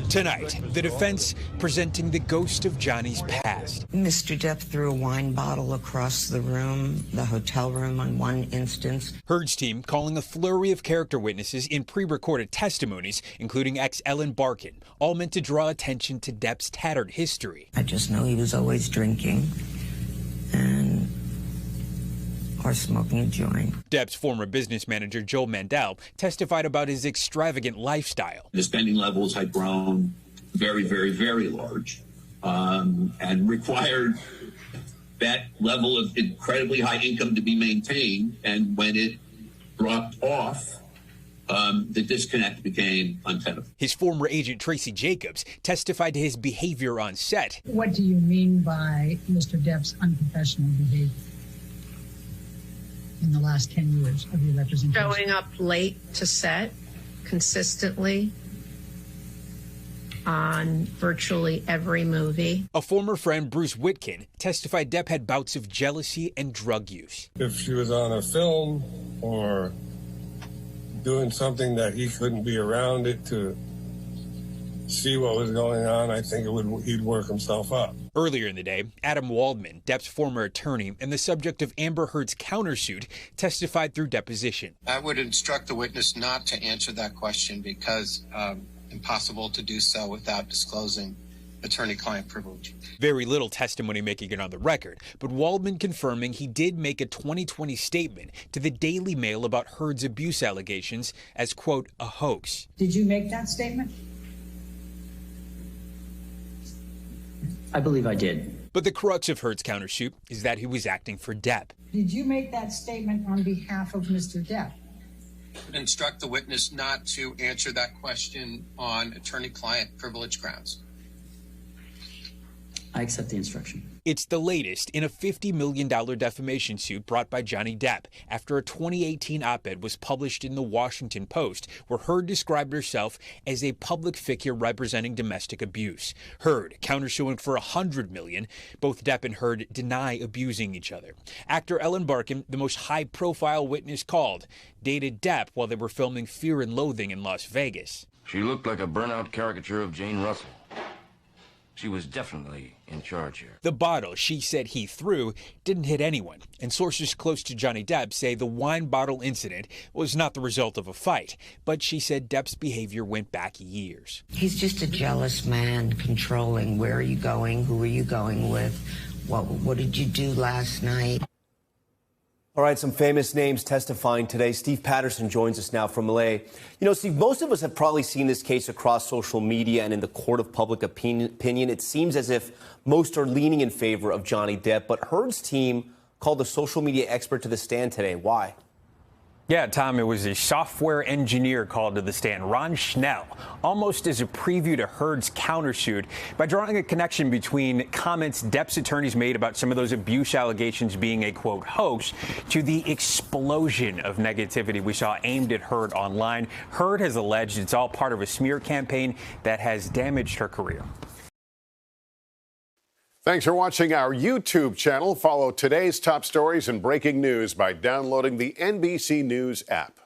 Tonight, the defense presenting the ghost of Johnny's past. Mr. Depp threw a wine bottle across the room, the hotel room on one instance. Heard's team calling a flurry of character witnesses in pre-recorded testimonies, including ex-Ellen Barkin, all meant to draw attention to Depp's tattered history. I just know he was always drinking or smoking a joint. Depp's former business manager, Joel Mandel, testified about his extravagant lifestyle. The spending levels had grown very, very, very large and required that level of incredibly high income to be maintained. And when it dropped off, the disconnect became untenable. His former agent, Tracy Jacobs, testified to his behavior on set. What do you mean by Mr. Depp's unprofessional behavior in the last 10 years of your representation? Showing up late to set consistently on virtually every movie. A former friend, Bruce Witkin, testified Depp had bouts of jealousy and drug use. If she was on a film or doing something that he couldn't be around it to see what was going on, I think he'd work himself up. Earlier in the day, Adam Waldman, Depp's former attorney and the subject of Amber Heard's countersuit, testified through deposition. I would instruct the witness not to answer that question because impossible to do so without disclosing attorney-client privilege. Very little testimony making it on the record, but Waldman confirming he did make a 2020 statement to the Daily Mail about Heard's abuse allegations as, quote, a hoax. Did you make that statement? I believe I did. But the crux of Heard's countersuit is that he was acting for Depp. Did you make that statement on behalf of Mr. Depp? I would instruct the witness not to answer that question on attorney-client privilege grounds. I accept the instruction. It's the latest in a $50 million defamation suit brought by Johnny Depp after a 2018 op-ed was published in the Washington Post where Heard described herself as a public figure representing domestic abuse. Heard countersuing for $100 million. Both Depp and Heard deny abusing each other. Actor Ellen Barkin, the most high-profile witness called, dated Depp while they were filming Fear and Loathing in Las Vegas. She looked like a burnout caricature of Jane Russell. She was definitely in charge here. The bottle she said he threw didn't hit anyone, and sources close to Johnny Depp say the wine bottle incident was not the result of a fight, but she said Depp's behavior went back years. He's just a jealous man, controlling. Where are you going? Who are you going with? What did you do last night? All right, some famous names testifying today. Steve Patterson joins us now from LA. You know, Steve, most of us have probably seen this case across social media and in the court of public opinion. It seems as if most are leaning in favor of Johnny Depp, but Heard's team called a social media expert to the stand today. Why? Yeah, Tom, it was a software engineer called to the stand, Ron Schnell, almost as a preview to Heard's countersuit by drawing a connection between comments Depp's attorneys made about some of those abuse allegations being a, quote, hoax to the explosion of negativity we saw aimed at Heard online. Heard has alleged it's all part of a smear campaign that has damaged her career. Thanks for watching our YouTube channel. Follow today's top stories and breaking news by downloading the NBC News app.